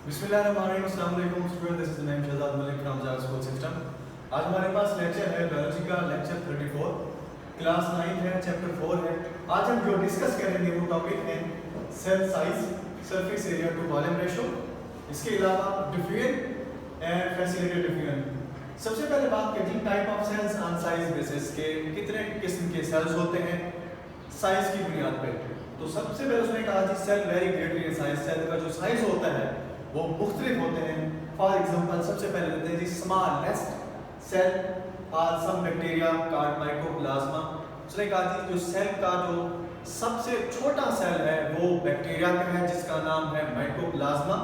बिस्मिल्लाहिर्रहमानिर्रहीम, अस्सलाम वालेकुम student, this is name Shahzad Malik from Java school system. आज हमारे पास लेक्चर है बायोलॉजी का, लेक्चर 34, क्लास 9 है, चैप्टर 4 है। आज हम जो डिस्कस करेंगे वो टॉपिक है cell size, surface area to volume ratio, इसके अलावा डिफ्यूजन एंड फैसिलिटेटेड डिफ्यूजन। सबसे पहले बात करते हैं type of cells on size basis के, कितने किस्म के सेल्स होते हैं साइज की बुनियाद पे। तो सबसे पहले उसने कहा जी cell very greatly in size, cell का जो साइज होता है वो मुख्तलिफ होते हैं। फॉर एग्जांपल सबसे पहले लेते हैं जी smallest cell are some bacteria called mycoplasma. उसने कहा जी जो सेल का जो सबसे छोटा सेल है वो बैक्टीरिया का है जिसका नाम है माइकोप्लाज्मा।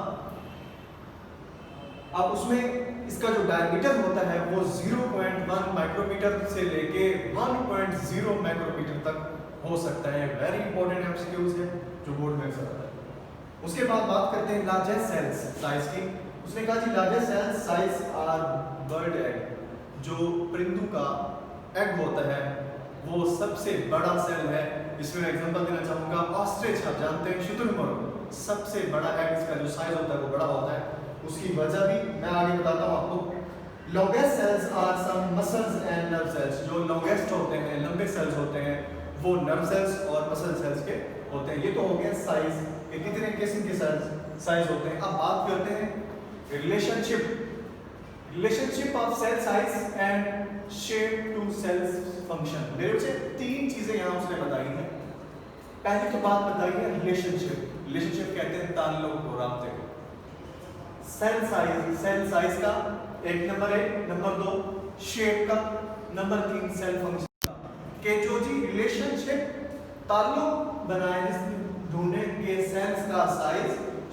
अब उसमें इसका जो डायमीटर होता है वो 0.1 माइक्रोमीटर से लेके 1.0 माइक्रोमीटर तक हो सकता है। वेरी इंपॉर्टेंट एमसीक्यूज है जो बोर्ड में अक्सर आता है। उसके बाद बात करते हैं लार्जेस्ट सेल्स साइज की। उसने कहा जी largest cells size are bird egg, जो परिंदों का एग होता है वो सबसे बड़ा सेल है। इसमें एग्जांपल देना चाहूँगा, ऑस्ट्रिच आप जानते हैं शुतुरमुर्ग, सबसे बड़ा एग इसका जो साइज होता है वो बड़ा होता है। उसकी वजह भी मैं आगे बताता हूँ आपको। Longest cells are some muscles and nerve cells, जो लॉन्गेस्ट होते हैं, लंबे सेल्स होते हैं, वो नर्व सेल्स और मसल सेल्स के होते हैं। ये तो हो गया साइज के कितने किस्म के सेल्स साइज होते हैं। अब बात करते हैं relationship of cell size and shape to cells function. मेरे बच्चे तीन चीजें यहाँ उसने बताई हैं। पहली तो बात बताई है रिलेशनशिप कहते हैं ताल्लुक और राब्ते को। सेल साइज का एक नंबर है, नंबर 2 शेप का, नंबर 3 सेल फंक्शन का। के जो जी रिलेशनशिप ताल्लुक बनाए जिसमें ढूंढने के सेल्स का साइज,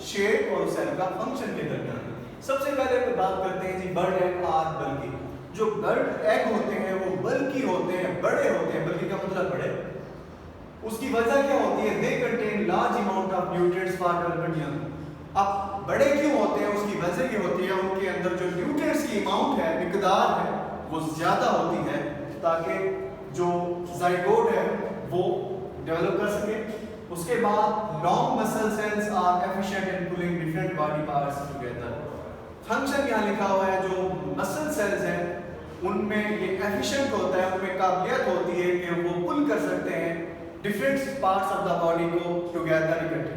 शेप और सेल का फंक्शन के दरमियान। सबसे पहले बात करते हैं जी बर्ड एग आर बल्कि। जो बर्ड एग होते हैं वो बल्कि होते हैं, बड़े होते हैं, बल्कि का मतलब बड़े। उसकी वजह क्या होती है? They contain large amount of nutrients for development young. अब बड़े क्यों होते हैं? उसकी वजह ये होती है उनके अंदर जो न्यूट्रिएंट्स की अमाउंट है, मिकदार है, वो ज्यादा होती है ताकि जो जाइगोट है वो डेवलप कर सके। उसके बाद long muscle cells are efficient in pulling different body parts together. Function यहाँ लिखा हुआ है, जो मसल सेल्स हैं उनमें ये एफिशिएंट होता है, उनमें काबिलियत होती है कि वो पुल कर सकते हैं different parts of the body को टुगेदर इकट्ठे।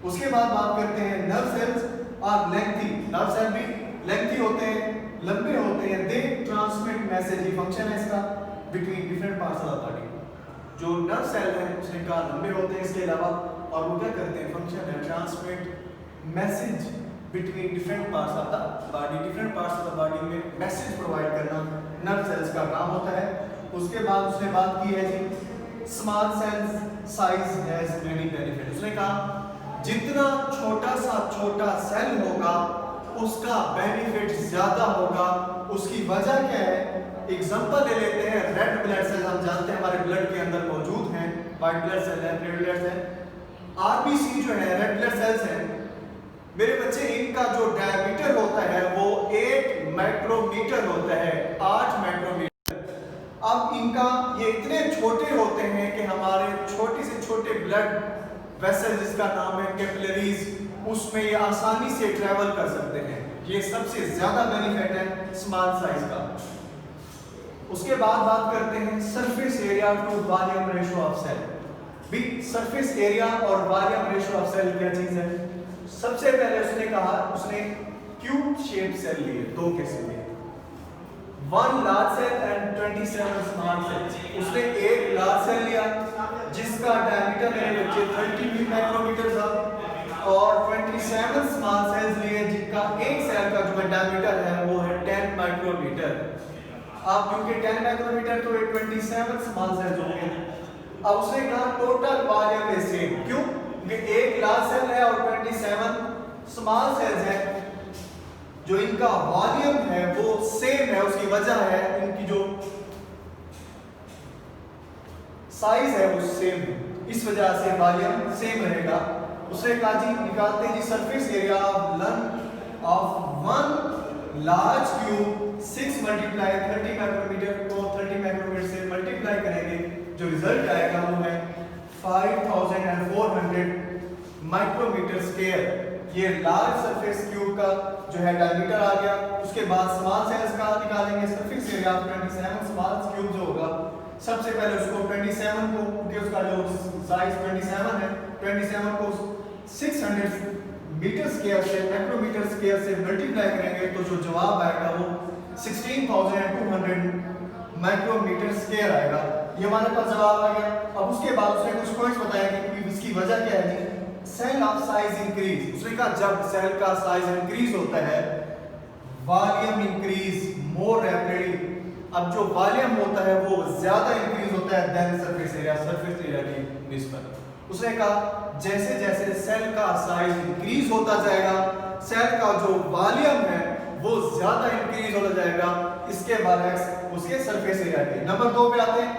उसके बाद बात करते हैं nerve cells are lengthy. Nerve cell भी लेंथी होते हैं, लंबे होते हैं। दे ट्रांसमिट मैसेज, ये फंक्शन है इसका, between different parts of the body. जो नर्व सेल है उसने कहा लंबे होते हैं इसके अलावा, और वो क्या करते हैं? फंक्शन है transmit message between different parts of the body. Different parts of the body में मैसेज प्रोवाइड करना नर्व सेल्स का काम होता है। उसके बाद उसने बात की है जी small cells size has many benefit. उसने कहा जितना छोटा सेल होगा उसका बेनिफिट ज्यादा होगा। उसकी वजह क्या है? एग्जांपल ले लेते हैं रेड ब्लड सेल। हम जानते हैं हमारे ब्लड के अंदर मौजूद हैं, व्हाइट ब्लड सेल है, रेड ब्लड सेल। आरबीसी जो है रेड ब्लड सेल्स हैं मेरे बच्चे, इनका जो डायमीटर होता है वो 8 माइक्रोमीटर होता है, 8 माइक्रोमीटर। अब इनका ये इतने छोटे होते हैं कि हमारे छोटे से छोटे ब्लड वेसल जिसका नाम है कैपिलरीज, उसमें ये आसानी से ट्रेवल कर सकते हैं। ये सबसे ज्यादा बेनिफिट है स्मॉल साइज का। उसके बाद बात करते हैं surface area to volume ratio of cell. भी सरफेस एरिया और वॉल्यूम रेशो ऑफ सेल क्या चीज है? सबसे पहले उसने कहा, उसने क्यूब शेप सेल लिए, दो किस्म के, 1 large cell and 27 small cell. उसने एक लार्ज सेल लिया जिसका डायमीटर मेरे बच्चे 30 माइक्रोमीटर था, और 27 स्मॉल सेल्स लिए जिनका एक सेल का जो डायमीटर है वो है 10 माइक्रोमीटर। अब क्योंकि 10 माइक्रोमीटर तो 27 स्मॉल सेल्स हो गए। अब उसने कहा टोटल वॉल्यूम है सेम। क्यों? क्योंकि एक लार्ज सेल है और 27 स्मॉल सेल्स है, जो इनका वॉल्यूम है वो सेम है। उसकी वजह है इनकी जो साइज है वो सेम है, इस वजह से वॉल्यूम सेम रहेगा। उसने कहा जी निकालते हैं जी surface area of 1 large cube 6 multiply 30 micrometre को 30 माइक्रोमीटर से मल्टीप्लाई करेंगे, जो रिजल्ट आएगा वो है 5400 माइक्रोमीटर स्क्वायर। ये लार्ज सरफेस क्यूब का जो है डायमीटर आ गया। उसके बाद स्मॉल सेल्स का निकालेंगे surface area of 27 small cube जो होगा, सबसे पहले उसको 27 को, क्योंकि उसका जो साइज 27 है, 27 को 600 मीटर स्क्वायर से माइक्रोमीटर स्क्वायर से मल्टीप्लाई करेंगे तो जो जवाब आएगा वो 16,200 माइक्रोमीटर स्क्वायर आएगा। ये हमारे पास जवाब आ गया। अब उसके बाद उसने कुछ पॉइंट्स बताया कि इसकी वजह क्या है जी, सेल ऑफ साइज इंक्रीज। उसने कहा जब सेल का साइज इंक्रीज होता है, वॉल्यूम इंक्रीज मोर रैपिडली। अब जो वॉल्यूम होता है वो ज्यादा इंक्रीज होता है देन सरफेस एरिया की निस्बत। उसने कहा जैसे जैसे सेल का साइज इंक्रीज होता जाएगा, सेल का जो वॉल्यूम है वो ज्यादा इंक्रीज होता जाएगा, इसके बाद उसके सरफेस एरिया के। नंबर 2 पे आते हैं,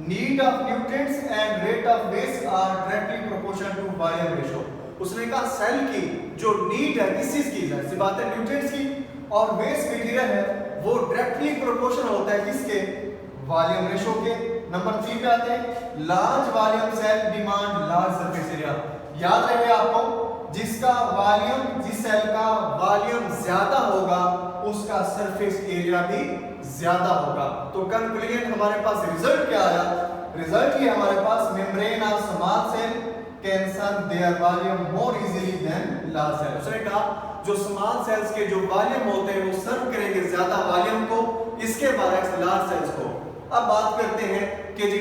need of nutrients and rate of waste are directly proportional to volume ratio. उसने कहा सेल की जो नीड है किस चीज की, जाहिर सी बात है न्यूट्रिएंट्स की, और वेस्ट मटेरियल है वो डायरेक्टली प्रोपोर्शनल होता है किसके, वॉल्यूम रेशियो के। नंबर 3 पे आते हैं, large volume cell demand large surface area. याद रहे आपको, जिसका वॉल्यूम, जिस सेल का वॉल्यूम ज्यादा होगा उसका सरफेस एरिया भी ज्यादा होगा। तो कंक्लूजन हमारे पास रिजल्ट क्या आया, रिजल्ट ये हमारे पास membrane of small cell can serve their volume more easily than large cell. उसने कहा जो स्मॉल सेल्स के जो वॉल्यूम होते हैं वो सर्व करेंगे ज्यादा वॉल्यूम को, इसके बाद लार्ज सेल्स को। अब बात करते हैं कि जी